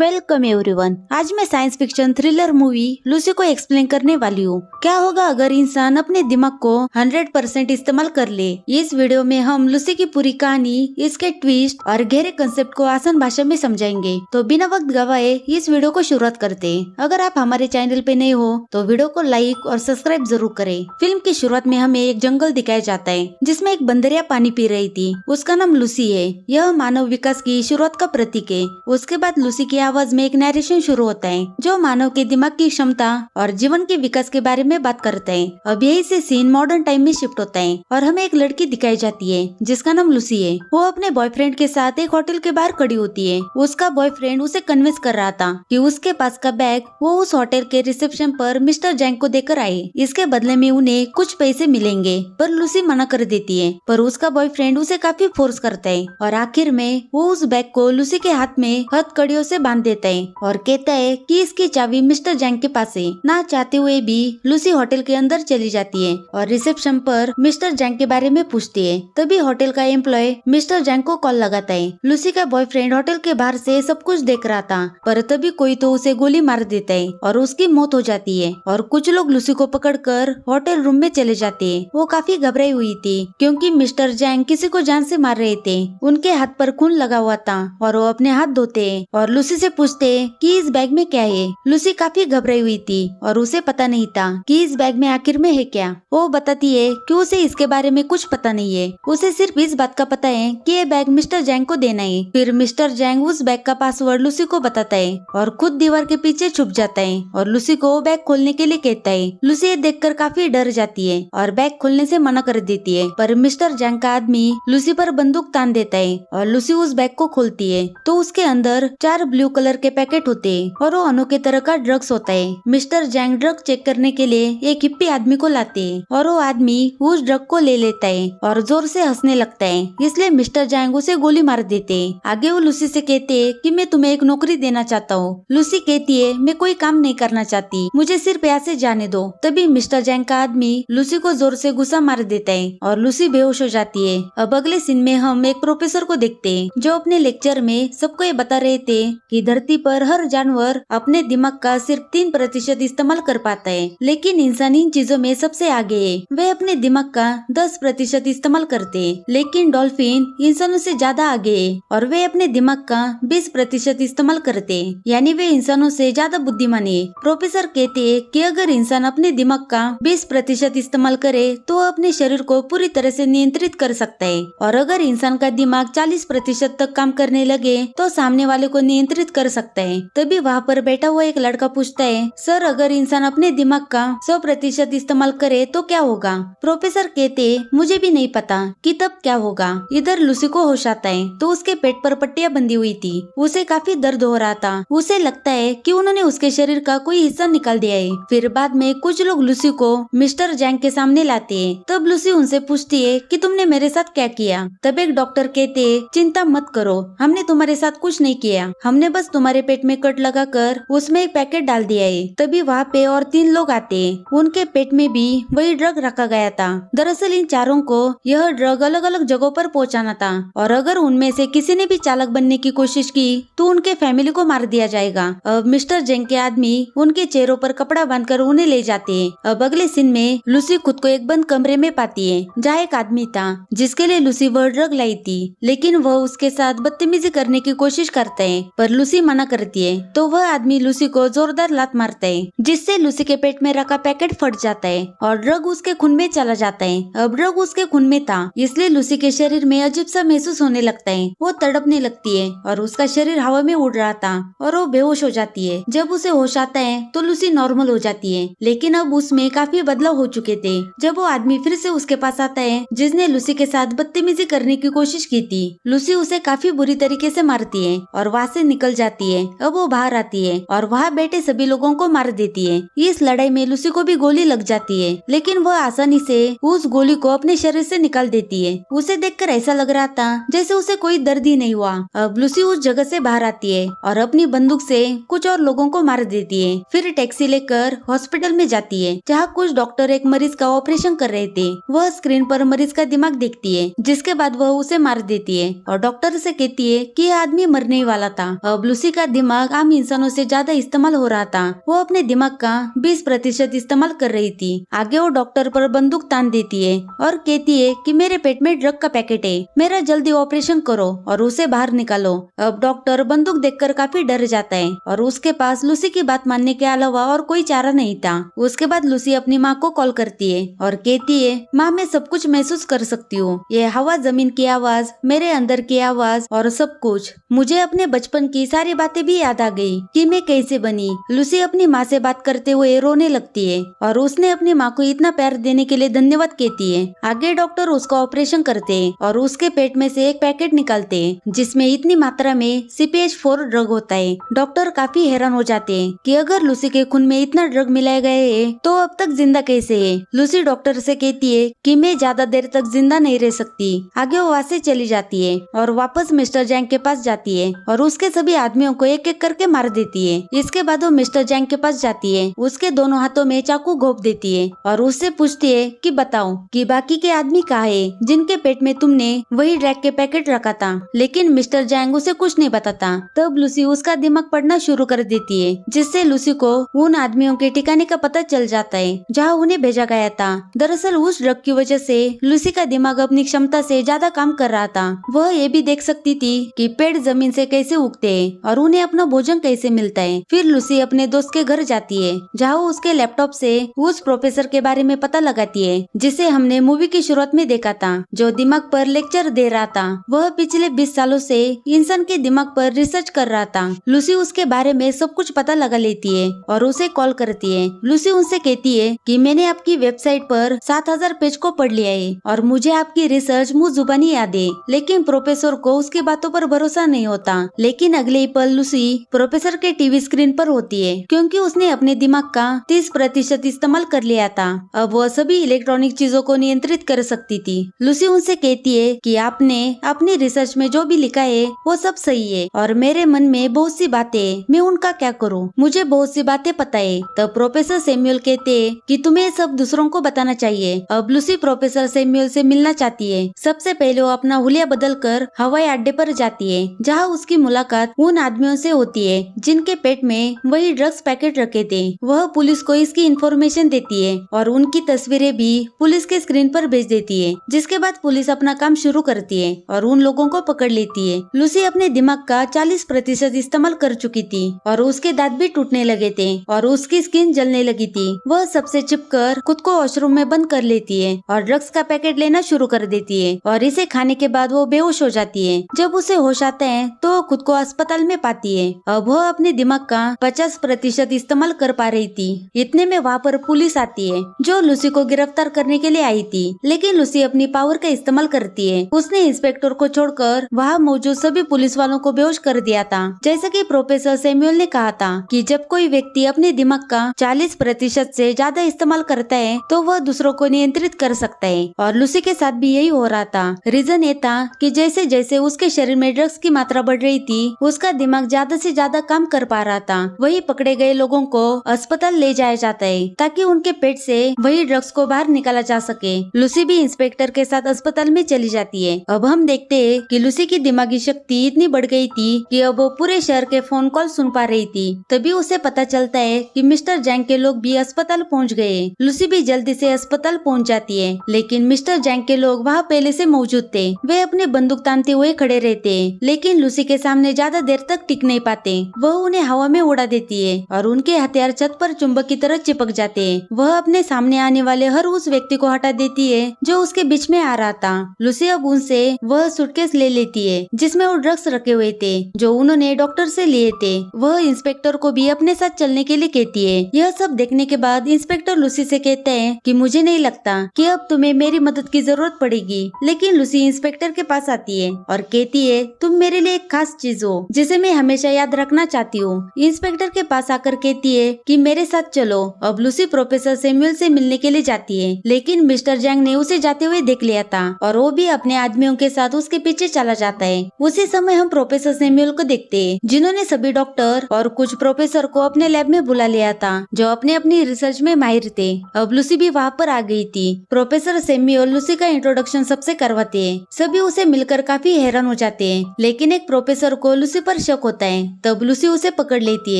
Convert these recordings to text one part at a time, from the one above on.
Welcome everyone. आज मैं science fiction thriller movie Lucy को एक्सप्लेन करने वाली हूँ। क्या होगा अगर इंसान अपने दिमाग को 100% इस्तेमाल कर ले। इस वीडियो में हम लूसी की पूरी कहानी, इसके ट्विस्ट और गहरे कंसेप्ट को आसान भाषा में समझाएंगे। तो बिना वक्त गवाए इस वीडियो को शुरुआत करते हैं। अगर आप हमारे चैनल पे नए हो तो वीडियो को लाइक और सब्सक्राइब जरूर करें। फिल्म की शुरुआत में हमें एक जंगल दिखाया जाता है जिसमें एक बंदरिया पानी पी रही थी। उसका नाम लूसी है। यह मानव विकास की शुरुआत का प्रतीक है। उसके बाद लूसी की आवाज में एक नरेशन शुरू होता है जो मानव के दिमाग की क्षमता और जीवन के विकास के बारे में बात करता है। अब यही से सीन मॉडर्न टाइम में शिफ्ट होता है और हमें एक लड़की दिखाई जाती है जिसका नाम लूसी है। वो अपने बॉयफ्रेंड के साथ एक होटल के बाहर खड़ी होती है। उसका बॉयफ्रेंड उसे कन्विंस कर रहा था कि उसके पास का बैग वो उस होटल के रिसेप्शन पर मिस्टर जैंग को देकर आए। इसके बदले में उन्हें कुछ पैसे मिलेंगे, पर लूसी मना कर देती है। पर उसका बॉयफ्रेंड उसे काफी फोर्स करता है और आखिर में वो उस बैग को लूसी के हाथ में हथकड़ियों से बांध देता है और कहता है कि इसकी चाबी मिस्टर जैंग के पास है। ना चाहते हुए भी लूसी होटल के अंदर चली जाती है और रिसेप्शन पर मिस्टर जैंग के बारे में पूछती है। तभी होटल का एम्प्लॉय मिस्टर जैंग को कॉल लगाता है। लूसी का बॉयफ्रेंड होटल के बाहर से सब कुछ देख रहा था, पर तभी कोई तो उसे गोली मार देता है और उसकी मौत हो जाती है। और कुछ लोग लूसी को पकड़कर होटल रूम में चले जाते हैं। वो काफी घबराई हुई थी क्योंकि मिस्टर जैंग किसी को जान से मार रहे थे। उनके हाथ पर खून लगा हुआ था और वो अपने हाथ धोते हैं और लूसी से पूछते हैं कि इस बैग में क्या है। लूसी काफी घबराई हुई थी और उसे पता नहीं था कि इस बैग में आखिर में है क्या। वो बताती है कि उसे इसके बारे में कुछ पता नहीं है। उसे सिर्फ इस बात का पता है कि ये बैग मिस्टर जैंग को देना है। फिर मिस्टर जैंग उस बैग का पासवर्ड लूसी को बताता है और खुद दीवार के पीछे छुप जाता है और लूसी को वो बैग खोलने के लिए कहता है। लूसी ये देखकर काफी डर जाती है और बैग खोलने से मना कर देती है, पर मिस्टर जैंग का आदमी लूसी पर बंदूक तान देता है और लूसी उस बैग को खोलती है तो उसके अंदर 4 ब्लू कलर के पैकेट होते हैं और वो अनोखे तरह का ड्रग्स होता है। मिस्टर जैंग ड्रग चेक करने के लिए एक हिप्पी आदमी को लाते हैं और वो आदमी उस ड्रग को ले लेता है और जोर से हंसने लगता है, इसलिए मिस्टर जैंग उसे गोली मार देते हैं। आगे वो लूसी से कहते हैं कि मैं तुम्हें एक नौकरी देना चाहता हूँ। लूसी कहती है मैं कोई काम नहीं करना चाहती, मुझे सिर्फ यहाँ से जाने दो। तभी मिस्टर जैंग का आदमी लूसी को जोर से गुस्सा मार देता है और लूसी बेहोश हो जाती है। अब अगले सीन में हम एक प्रोफेसर को देखते हैं जो अपने लेक्चर में सबको ये बता रहे थे कि धरती पर हर जानवर अपने दिमाग का सिर्फ 3% इस्तेमाल कर पाता है, लेकिन इंसान इन चीजों में सबसे आगे है। वे अपने दिमाग का 10% इस्तेमाल करते हैं, लेकिन डॉल्फिन इंसानों से ज्यादा आगे है और वे अपने दिमाग का 20% इस्तेमाल करते हैं, यानी वे इंसानों से ज्यादा बुद्धिमान है। प्रोफेसर कहते हैं कि अगर इंसान अपने दिमाग का 20% इस्तेमाल करे तो अपने शरीर को पूरी तरह से नियंत्रित कर सकता है, और अगर इंसान का दिमाग 40% तक काम करने लगे तो सामने वाले को नियंत्रित कर सकता है। तभी वहाँ पर बैठा हुआ एक लड़का पूछता है, सर अगर इंसान अपने दिमाग का 100% इस्तेमाल करे तो क्या होगा? प्रोफेसर कहते मुझे भी नहीं पता कि तब क्या होगा। इधर लूसी को होश आता है तो उसके पेट पर पट्टियां बंधी हुई थी। उसे काफी दर्द हो रहा था। उसे लगता है कि उन्होंने उसके शरीर का कोई हिस्सा निकाल दिया है। फिर बाद में कुछ लोग लूसी को मिस्टर जैंग के सामने लाते हैं। तब लूसी उनसे पूछती है कि तुमने मेरे साथ क्या किया? तब एक डॉक्टर कहते चिंता मत करो, हमने तुम्हारे साथ कुछ नहीं किया, हमने बस तुम्हारे पेट में कट लगाकर उसमें एक पैकेट डाल दिया है। तभी वहाँ पे और 3 लोग आते हैं। उनके पेट में भी वही ड्रग रखा गया था। दरअसल इन चारों को यह ड्रग अलग अलग जगहों पर पहुँचाना था और अगर उनमें से किसी ने भी चालक बनने की कोशिश की तो उनके फैमिली को मार दिया जाएगा। अब मिस्टर जैंग के आदमी उनके चेहरों पर कपड़ा बांधकर उन्हें ले जाते हैं। अब अगले सीन में लूसी खुद को एक बंद कमरे में पाती है जहाँ एक आदमी था जिसके लिए लूसी वह ड्रग लाई थी, लेकिन वह उसके साथ बदतमीजी करने की कोशिश करता है, पर लूसी मना करती है। तो वह आदमी लूसी को जोरदार लात मारता है जिससे लूसी के पेट में रखा पैकेट फट जाता है और ड्रग उसके खून में चला जाता है। अब ड्रग उसके खून में था, इसलिए लूसी के शरीर में अजीब सा महसूस होने लगता है। वो तड़पने लगती है और उसका शरीर हवा में उड़ रहा था और वो बेहोश हो जाती है। जब उसे होश आता है तो लूसी नॉर्मल हो जाती है, लेकिन अब उसमें काफी बदलाव हो चुके थे। जब वो आदमी फिर से उसके पास आता है जिसने लूसी के साथ बदतमीजी करने की कोशिश की थी, लूसी उसे काफी बुरी तरीके से मारती है और वहाँ से निकल जाती है। अब वो बाहर आती है और वहाँ बैठे सभी लोगों को मार देती है। इस लड़ाई में लूसी को भी गोली लग जाती है, लेकिन वह आसानी से उस गोली को अपने शरीर से निकाल देती है। उसे देखकर ऐसा लग रहा था जैसे उसे कोई दर्द ही नहीं हुआ। अब लूसी उस जगह से बाहर आती है और अपनी बंदूक से कुछ और लोगों को मार देती है। फिर टैक्सी लेकर हॉस्पिटल में जाती है जहाँ कुछ डॉक्टर एक मरीज का ऑपरेशन कर रहे थे। वह स्क्रीन पर मरीज का दिमाग देखती है, जिसके बाद वह उसे मार देती है और डॉक्टर से कहती है कि यह आदमी मरने वाला था। अब लूसी का दिमाग आम इंसानों से ज्यादा इस्तेमाल हो रहा था। वो अपने दिमाग का 20% इस्तेमाल कर रही थी। आगे वो डॉक्टर पर बंदूक तान देती है और कहती है कि मेरे पेट में ड्रग का पैकेट है, मेरा जल्दी ऑपरेशन करो और उसे बाहर निकालो। अब डॉक्टर बंदूक देखकर काफी डर जाता है और उसके पास लूसी की बात मानने के अलावा और कोई चारा नहीं था। उसके बाद लूसी अपनी माँ को कॉल करती है और कहती है, माँ मैं सब कुछ महसूस कर सकती हूँ, ये हवा, जमीन की आवाज, मेरे अंदर की आवाज और सब कुछ। मुझे अपने बचपन की सारी बातें भी याद आ गई कि मैं कैसे बनी। लूसी अपनी माँ से बात करते हुए रोने लगती है और उसने अपनी माँ को इतना प्यार देने के लिए धन्यवाद कहती है। आगे डॉक्टर उसका ऑपरेशन करते हैं और उसके पेट में से एक पैकेट निकालते हैं जिसमें इतनी मात्रा में CPH-4 ड्रग होता है। डॉक्टर काफी हैरान हो जाते हैं कि अगर लूसी के खून में इतना ड्रग मिलाए गए है तो अब तक जिंदा कैसे है। लूसी डॉक्टर से कहती है कि मैं ज्यादा देर तक जिंदा नहीं रह सकती। आगे वो वहाँ से चली जाती है और वापस मिस्टर जैंग के पास जाती है और उसके सभी आदमियों को एक एक करके मार देती है। इसके बाद वो मिस्टर जैंग के पास जाती है, उसके दोनों हाथों में चाकू घोंप देती है और उससे पूछती है कि बताओ कि बाकी के आदमी कहाँ है जिनके पेट में तुमने वही ड्रग के पैकेट रखा था। लेकिन मिस्टर जैंग उसे कुछ नहीं बताता। तब लूसी उसका दिमाग पढ़ना शुरू कर देती है जिससे लूसी को उन आदमियों के ठिकाने का पता चल जाता है जहाँ उन्हें भेजा गया था। दरअसल उस ड्रग की वजह से लूसी का दिमाग अपनी क्षमता से ज्यादा काम कर रहा था। वह ये भी देख सकती थी कि पेड़ जमीन से कैसे उगते हैं और उन्हें अपना भोजन कैसे मिलता है। फिर लूसी अपने दोस्त के घर जाती है जहाँ वो उसके लैपटॉप से उस प्रोफेसर के बारे में पता लगाती है जिसे हमने मूवी की शुरुआत में देखा था, जो दिमाग पर लेक्चर दे रहा था। वह पिछले 20 सालों से इंसान के दिमाग पर रिसर्च कर रहा था। लूसी उसके बारे में सब कुछ पता लगा लेती है और उसे कॉल करती है। लूसी उनसे कहती है कि मैंने आपकी वेबसाइट पर 7000 पेज को पढ़ लिया है और मुझे आपकी रिसर्च मुंह जुबानी याद है। लेकिन प्रोफेसर को उसकी बातों पर भरोसा नहीं होता। लेकिन अगले ही पल लूसी प्रोफेसर के टीवी स्क्रीन पर होती है क्योंकि उसने अपने दिमाग का 30% इस्तेमाल कर लिया था। अब वह सभी इलेक्ट्रॉनिक चीजों को नियंत्रित कर सकती थी। लूसी उनसे कहती है कि आपने अपनी रिसर्च में जो भी लिखा है वो सब सही है और मेरे मन में बहुत सी बातें हैं, मैं उनका क्या करूं? मुझे बहुत सी बातें पता है। तब प्रोफेसर सैमुअल कहते हैं कि तुम्हें सब दूसरों को बताना चाहिए। अब लूसी प्रोफेसर सैमुअल से मिलना चाहती है। सबसे पहले वो अपना हुलिया बदल कर हवाई अड्डे पर जाती है जहाँ उसकी मुलाकात उन आदमियों से होती है जिनके पेट में वही ड्रग्स पैकेट रखे थे। वह पुलिस को इसकी इंफॉर्मेशन देती है और उनकी तस्वीरें भी पुलिस के स्क्रीन पर भेज देती है, जिसके बाद पुलिस अपना काम शुरू करती है और उन लोगों को पकड़ लेती है। लूसी अपने दिमाग का 40% इस्तेमाल कर चुकी थी और उसके दांत भी टूटने लगे थे और उसकी स्किन जलने लगी थी। वह सबसे चिपकर खुद को वॉशरूम में बंद कर लेती है और ड्रग्स का पैकेट लेना शुरू कर देती है और इसे खाने के बाद वो बेहोश हो जाती है। जब उसे होश आता है तो वो खुद को अस्पताल में पाती है। अब वह अपने दिमाग का 50% इस्तेमाल कर पा रही थी। इतने में वहाँ पर पुलिस आती है जो लूसी को गिरफ्तार करने के लिए आई थी। लेकिन लूसी अपनी पावर का इस्तेमाल करती है। उसने इंस्पेक्टर को छोड़कर वहाँ मौजूद सभी पुलिस वालों को बेहोश कर दिया था। जैसा कि प्रोफेसर सैमुअल ने कहा था कि जब कोई व्यक्ति अपने दिमाग का 40% से ज्यादा इस्तेमाल करता है तो वह दूसरों को नियंत्रित कर सकता है और लूसी के साथ भी यही हो रहा था। रीजन ये था कि जैसे जैसे उसके शरीर में ड्रग्स की मात्रा बढ़ रही थी उसका दिमाग ज्यादा से ज्यादा काम कर पा रहा था। वही पकड़े गए लोगों को अस्पताल ले जाया जाता है ताकि उनके पेट से वही ड्रग्स को बाहर निकाला जा सके। लूसी भी इंस्पेक्टर के साथ अस्पताल में चली जाती है। अब हम देखते हैं कि लूसी की दिमागी शक्ति इतनी बढ़ गई थी कि अब वो पूरे शहर के फोन कॉल सुन पा रही थी। तभी उसे पता चलता है कि मिस्टर जैंग के लोग भी अस्पताल पहुंच गए। लूसी भी जल्दी से अस्पताल पहुंच जाती है लेकिन मिस्टर जैंग के लोग वहाँ पहले से मौजूद थे। वे अपने बंदूक तानते हुए खड़े रहते हैं लेकिन लूसी के सामने ज्यादा देर तक टिक नहीं पाते। वह उन्हें हवा में उड़ा देती है और उनके हथियार छत पर चुंबक की तरह चिपक जाते हैं। वह अपने सामने आने वाले हर उस व्यक्ति को हटा देती है जो उसके बीच में आ रहा था। लूसी अब उनसे वह सूटकेस ले लेती है जिसमें वो ड्रग्स रखे हुए थे जो उन्होंने डॉक्टर से लिए थे। वह इंस्पेक्टर को भी अपने साथ चलने के लिए कहती है। यह सब देखने के बाद इंस्पेक्टर लूसी से कहते हैं कि मुझे नहीं लगता कि अब तुम्हें मेरी मदद की जरूरत पड़ेगी। लेकिन लूसी इंस्पेक्टर के पास आती है और कहती है तुम मेरे लिए एक खास चीज हो जिसे मैं हमेशा याद रखना चाहती हूँ। इंस्पेक्टर के पास आकर कहती है कि मेरे साथ चलो। अब लूसी प्रोफेसर सैमुअल से मिलने के लिए जाती है लेकिन मिस्टर जैंग ने उसे जाते हुए देख लिया था और वो भी अपने आदमियों के साथ उसके पीछे चला जाता है। उसी समय हम प्रोफेसर सैमुअल को देखते हैं जिन्होंने सभी डॉक्टर और कुछ प्रोफेसर को अपने लैब में बुला लिया था जो अपने अपनी रिसर्च में माहिर थे। अब लूसी भी वहाँ पर आ गई थी। प्रोफेसर सैमुअल लूसी का इंट्रोडक्शन सबसे करवाते हैं। सभी उसे मिलकर काफी हैरान हो जाते हैं लेकिन एक प्रोफेसर को लूसी पर पर शक होता है। तब लूसी उसे पकड़ लेती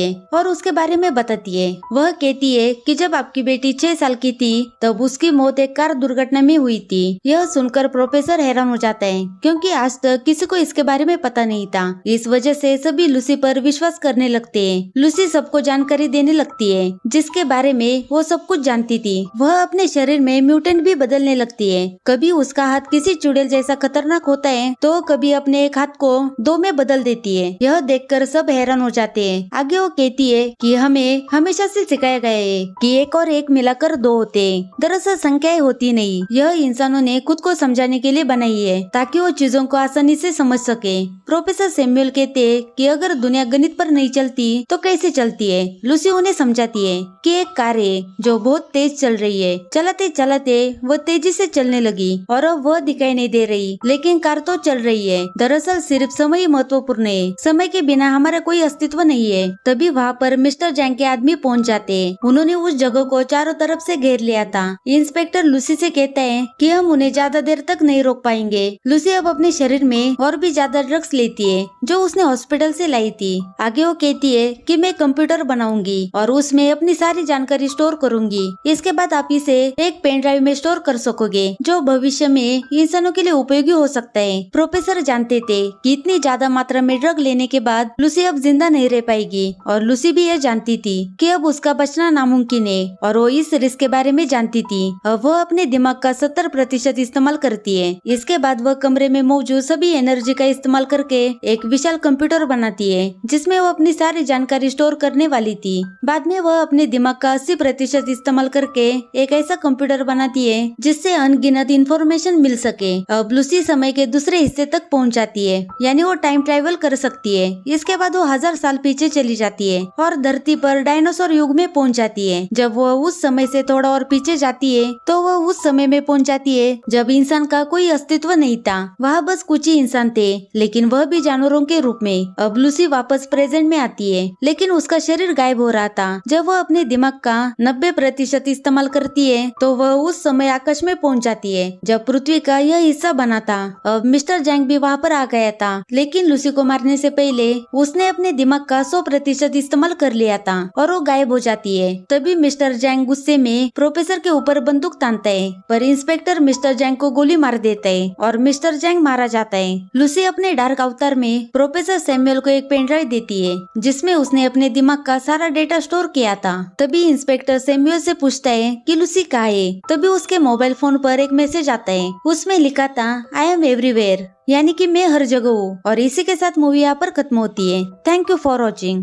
है और उसके बारे में बताती है। वह कहती है कि जब आपकी बेटी 6 साल की थी तब उसकी मौत एक कार दुर्घटना में हुई थी। यह सुनकर प्रोफेसर हैरान हो जाता है क्योंकि आज तक किसी को इसके बारे में पता नहीं था। इस वजह से सभी लूसी पर विश्वास करने लगते हैं। लूसी सबको जानकारी देने लगती है जिसके बारे में वो सब कुछ जानती थी। वह अपने शरीर में म्यूटेंट भी बदलने लगती है। कभी उसका हाथ किसी चुड़ैल जैसा खतरनाक होता है तो कभी अपने एक हाथ को 2 में बदल देती है। यह देखकर सब हैरान हो जाते हैं। आगे वो कहती है कि हमें हमेशा से सिखाया गया है कि 1 और 1 मिलाकर 2 होते हैं। दरअसल संख्याएं होती नहीं, यह इंसानों ने खुद को समझाने के लिए बनाई है ताकि वो चीजों को आसानी से समझ सके। प्रोफेसर सैमुअल कहते हैं कि अगर दुनिया गणित पर नहीं चलती तो कैसे चलती है। लूसी उन्हें समझाती है कि एक कार है जो बहुत तेज चल रही है। चलाते चलाते वो तेजी से चलने लगी और अब वह दिखाई नहीं दे रही, लेकिन कार तो चल रही है। दरअसल सिर्फ समय ही महत्वपूर्ण है, समय के बिना हमारा कोई अस्तित्व नहीं है। तभी वहाँ पर मिस्टर जैंग के आदमी पहुँच जाते हैं। उन्होंने उस जगह को चारों तरफ से घेर लिया था। इंस्पेक्टर लूसी से कहता है कि हम उन्हें ज्यादा देर तक नहीं रोक पाएंगे। लूसी अब अपने शरीर में और भी ज्यादा ड्रग्स लेती है जो उसने हॉस्पिटल से लाई थी। आगे वो कहती है कि मैं कंप्यूटर बनाऊंगी और उसमें अपनी सारी जानकारी स्टोर करूंगी। इसके बाद आप इसे एक पेन ड्राइव में स्टोर कर सकोगे जो भविष्य में इंसानों के लिए उपयोगी हो सकता है। प्रोफेसर जानते थे कि इतनी ज्यादा मात्रा में ड्रग लेने के बाद लूसी अब जिंदा नहीं रह पाएगी और लूसी भी यह जानती थी कि अब उसका बचना नामुमकिन है और वो इस रिस्क के बारे में जानती थी। अब वह अपने दिमाग का 70% इस्तेमाल करती है। इसके बाद वह कमरे में मौजूद सभी एनर्जी का इस्तेमाल करके एक विशाल कंप्यूटर बनाती है जिसमें वो अपनी सारी जानकारी स्टोर करने वाली थी। बाद में वह अपने दिमाग का 80% इस्तेमाल करके एक ऐसा कंप्यूटर बनाती है जिससे अनगिनत इंफॉर्मेशन मिल सके। अब लूसी समय के दूसरे हिस्से तक पहुंच जाती है, यानी वो टाइम ट्रैवल कर सकती है। इसके बाद वो 1000 साल पीछे चली जाती है और धरती पर डायनासोर युग में पहुंच जाती है। जब वह उस समय से थोड़ा और पीछे जाती है तो वह उस समय में पहुंच जाती है जब इंसान का कोई अस्तित्व नहीं था। वहाँ बस कुछ ही इंसान थे, लेकिन वह भी जानवरों के रूप में। अब लूसी वापस प्रेजेंट में आती है, लेकिन उसका शरीर गायब हो रहा था। जब वह अपने दिमाग का 90% इस्तेमाल करती है तो वह उस समय आकाश में पहुंच जाती है जब पृथ्वी का यह हिस्सा बना था। अब मिस्टर जैंग भी वहाँ पर आ गया था, लेकिन लूसी को मारने से पहले उसने अपने दिमाग का 100% इस्तेमाल कर लिया था और वो गायब हो जाती है। तभी मिस्टर जैंग गुस्से में प्रोफेसर के ऊपर बंदूक तानता है, पर इंस्पेक्टर मिस्टर जैंग को गोली मार देता है और मिस्टर जैंग मारा जाता है। लूसी अपने डार्क अवतार में प्रोफेसर सैमुअल को एक पेन ड्राइव देती है जिसमें उसने अपने दिमाग का सारा डेटा स्टोर किया था। तभी इंस्पेक्टर सैमुअल से पूछता है कि लूसी कहाँ है। तभी उसके मोबाइल फोन पर एक मैसेज आता है, उसमें लिखा था आई एम एवरीवेयर, यानी कि मैं हर जगह हूँ। और इसी के साथ मूवी यहाँ पर खत्म होती है। Thank you for watching.